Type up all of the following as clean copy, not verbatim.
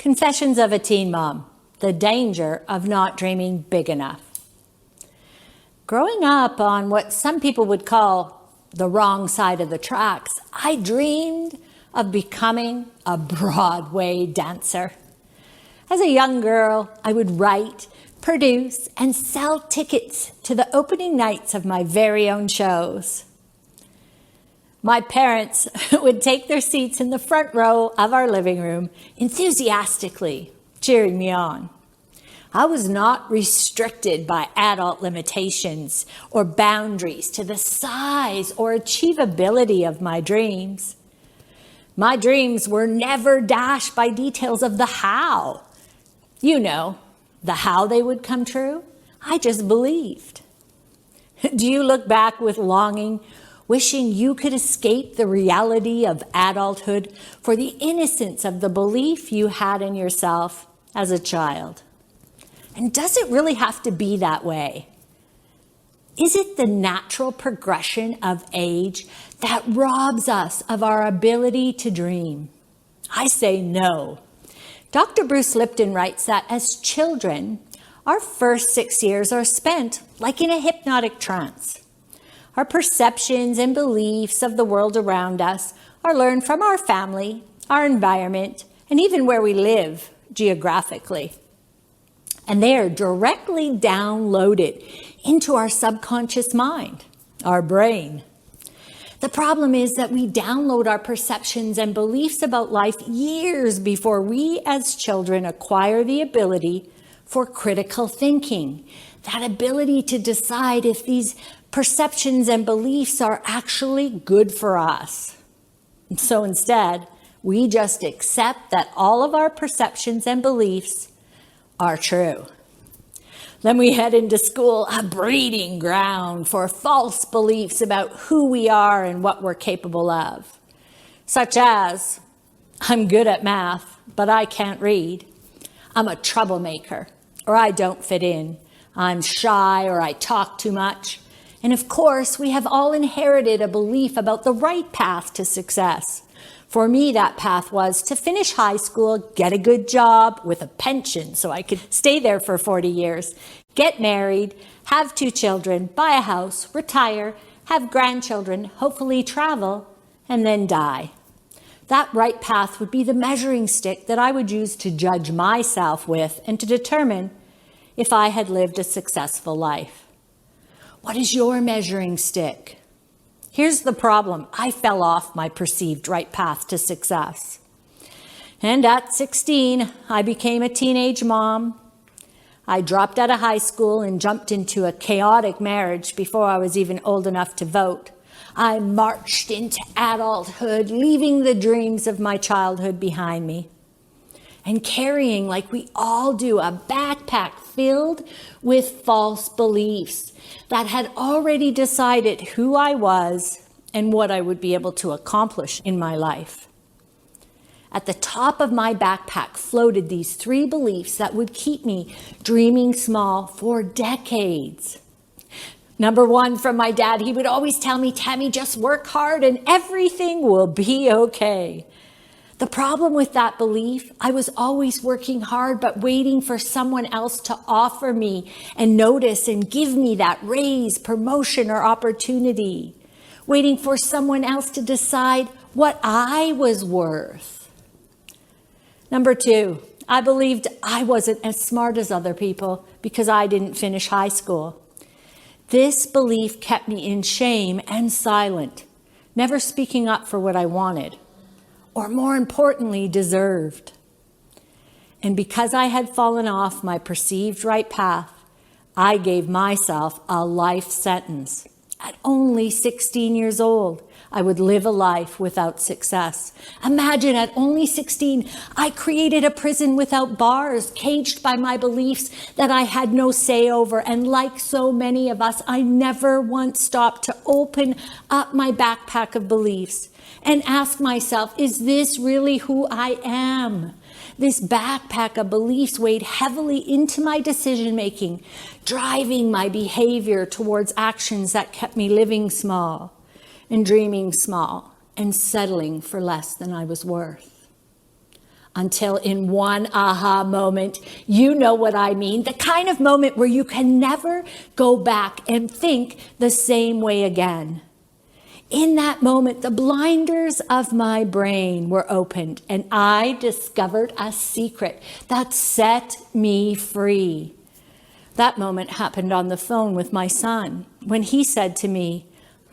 Confessions of a Teen Mom, the danger of not dreaming big enough. Growing up on what some people would call the wrong side of the tracks, I dreamed of becoming a Broadway dancer. As a young girl, I would write, produce, and sell tickets to the opening nights of my very own shows. My parents would take their seats in the front row of our living room, enthusiastically cheering me on. I was not restricted by adult limitations or boundaries to the size or achievability of my dreams. My dreams were never dashed by details of the how. You know, the how they would come true. I just believed. Do you look back with longing, wishing you could escape the reality of adulthood for the innocence of the belief you had in yourself as a child? And does it really have to be that way? Is it the natural progression of age that robs us of our ability to dream? I say no. Dr. Bruce Lipton writes that as children, our first 6 years are spent like in a hypnotic trance. Our perceptions and beliefs of the world around us are learned from our family, our environment, and even where we live geographically. And they are directly downloaded into our subconscious mind, our brain. The problem is that we download our perceptions and beliefs about life years before we as children acquire the ability for critical thinking, that ability to decide if these perceptions and beliefs are actually good for us. So instead, we just accept that all of our perceptions and beliefs are true. Then we head into school, a breeding ground for false beliefs about who we are and what we're capable of, such as, I'm good at math, but I can't read. I'm a troublemaker, or I don't fit in. I'm shy, or I talk too much. And of course, we have all inherited a belief about the right path to success. For me, that path was to finish high school, get a good job with a pension so I could stay there for 40 years, get married, have 2 children, buy a house, retire, have grandchildren, hopefully travel, and then die. That right path would be the measuring stick that I would use to judge myself with and to determine if I had lived a successful life. What is your measuring stick? Here's the problem. I fell off my perceived right path to success. And at 16, I became a teenage mom. I dropped out of high school and jumped into a chaotic marriage before I was even old enough to vote. I marched into adulthood, leaving the dreams of my childhood behind me, and carrying, like we all do, a backpack filled with false beliefs that had already decided who I was and what I would be able to accomplish in my life. At the top of my backpack floated these 3 beliefs that would keep me dreaming small for decades. Number 1, from my dad, he would always tell me, Tammy, just work hard and everything will be okay. The problem with that belief, I was always working hard, but waiting for someone else to offer me and notice and give me that raise, promotion, or opportunity. Waiting for someone else to decide what I was worth. Number 2, I believed I wasn't as smart as other people because I didn't finish high school. This belief kept me in shame and silent, never speaking up for what I wanted, or more importantly, deserved. And because I had fallen off my perceived right path, I gave myself a life sentence. At only 16 years old, I would live a life without success. Imagine, at only 16, I created a prison without bars, caged by my beliefs that I had no say over. And like so many of us, I never once stopped to open up my backpack of beliefs and ask myself, is this really who I am? This backpack of beliefs weighed heavily into my decision-making, driving my behavior towards actions that kept me living small and dreaming small and settling for less than I was worth. until in one aha moment, you know what I mean, the kind of moment where you can never go back and think the same way again. In that moment, the blinders of my brain were opened and I discovered a secret that set me free. That moment happened on the phone with my son when he said to me,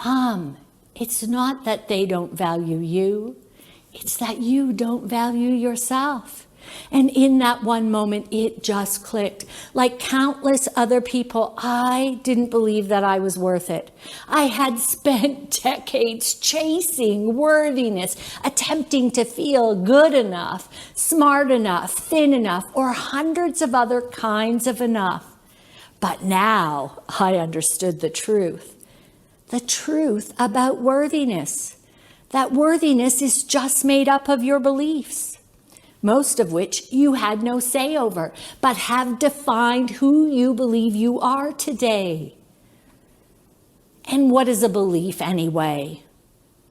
"Mom, it's not that they don't value you. It's that you don't value yourself." And in that one moment, it just clicked. Like countless other people, I didn't believe that I was worth it. I had spent decades chasing worthiness, attempting to feel good enough, smart enough, thin enough, or hundreds of other kinds of enough. But now I understood the truth about worthiness. That worthiness is just made up of your beliefs, most of which you had no say over, but have defined who you believe you are today. And what is a belief anyway?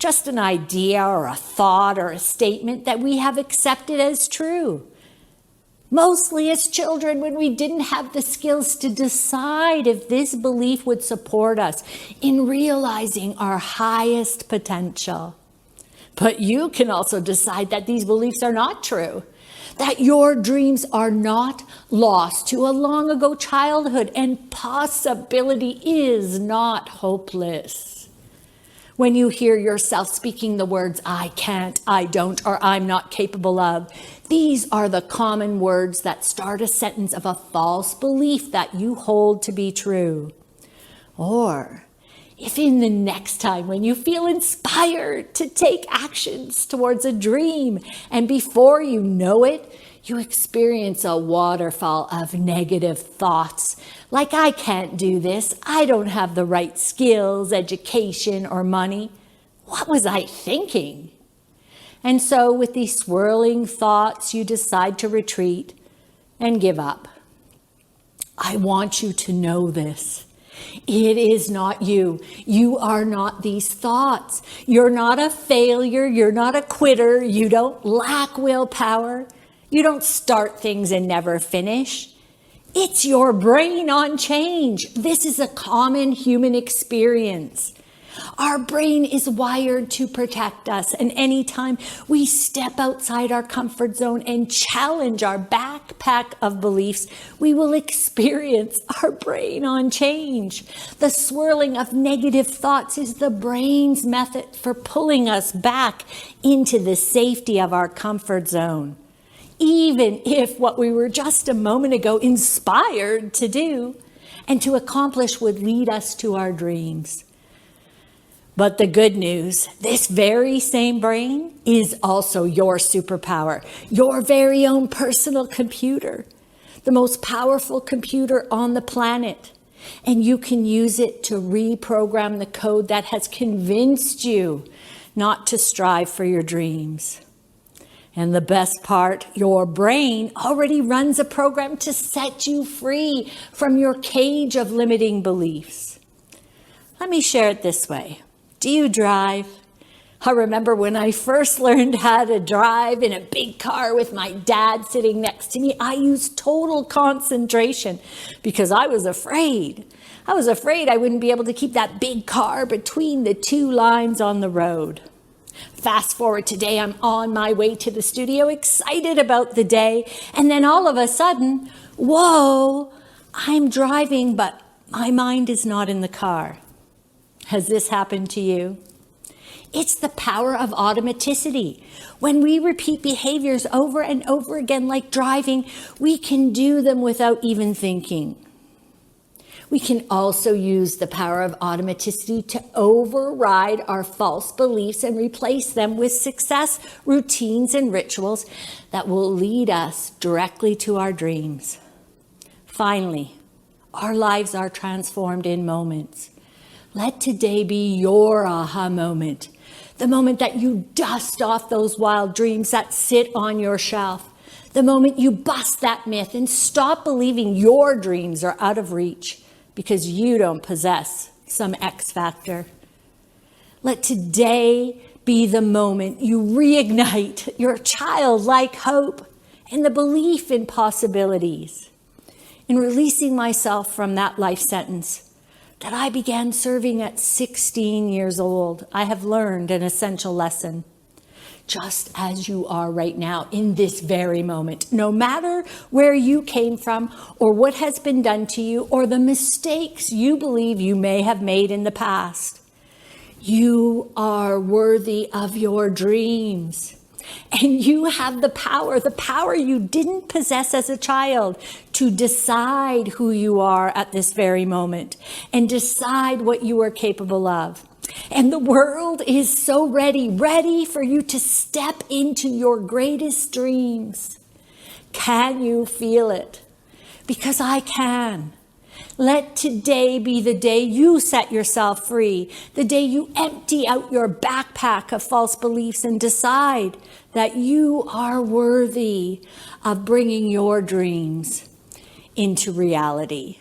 Just an idea or a thought or a statement that we have accepted as true. Mostly as children when we didn't have the skills to decide if this belief would support us in realizing our highest potential. But you can also decide that these beliefs are not true, that your dreams are not lost to a long ago childhood, and possibility is not hopeless. When you hear yourself speaking the words, "I can't, I don't, or I'm not capable of," these are the common words that start a sentence of a false belief that you hold to be true. Or if in the next time when you feel inspired to take actions towards a dream, and before you know it, you experience a waterfall of negative thoughts, like "I can't do this, I don't have the right skills, education, or money. What was I thinking?" And so with these swirling thoughts, you decide to retreat and give up. I want you to know this. It is not you. You are not these thoughts. You're not a failure. You're not a quitter. You don't lack willpower. You don't start things and never finish. It's your brain on change. This is a common human experience. Our brain is wired to protect us, and anytime we step outside our comfort zone and challenge our backpack of beliefs, we will experience our brain on change. The swirling of negative thoughts is the brain's method for pulling us back into the safety of our comfort zone, even if what we were just a moment ago inspired to do and to accomplish would lead us to our dreams. But the good news, this very same brain is also your superpower, your very own personal computer, the most powerful computer on the planet. And you can use it to reprogram the code that has convinced you not to strive for your dreams. And the best part, your brain already runs a program to set you free from your cage of limiting beliefs. Let me share it this way. Do you drive? I remember when I first learned how to drive in a big car with my dad sitting next to me, I used total concentration because I was afraid. I was afraid I wouldn't be able to keep that big car between the two lines on the road. Fast forward today, I'm on my way to the studio, excited about the day, and then all of a sudden, whoa, I'm driving, but my mind is not in the car. Has this happened to you? It's the power of automaticity. When we repeat behaviors over and over again, like driving, we can do them without even thinking. We can also use the power of automaticity to override our false beliefs and replace them with success, routines, and rituals that will lead us directly to our dreams. Finally, our lives are transformed in moments. Let today be your aha moment, the moment that you dust off those wild dreams that sit on your shelf, the moment you bust that myth and stop believing your dreams are out of reach because you don't possess some X factor. Let today be the moment you reignite your childlike hope and the belief in possibilities. In releasing myself from that life sentence that I began serving at 16 years old, I have learned an essential lesson. Just as you are right now in this very moment, no matter where you came from or what has been done to you or the mistakes you believe you may have made in the past, you are worthy of your dreams. And you have the power you didn't possess as a child, to decide who you are at this very moment and decide what you are capable of. And the world is so ready for you to step into your greatest dreams. Can you feel it? Because I can. Let today be the day you set yourself free, the day you empty out your backpack of false beliefs and decide that you are worthy of bringing your dreams into reality.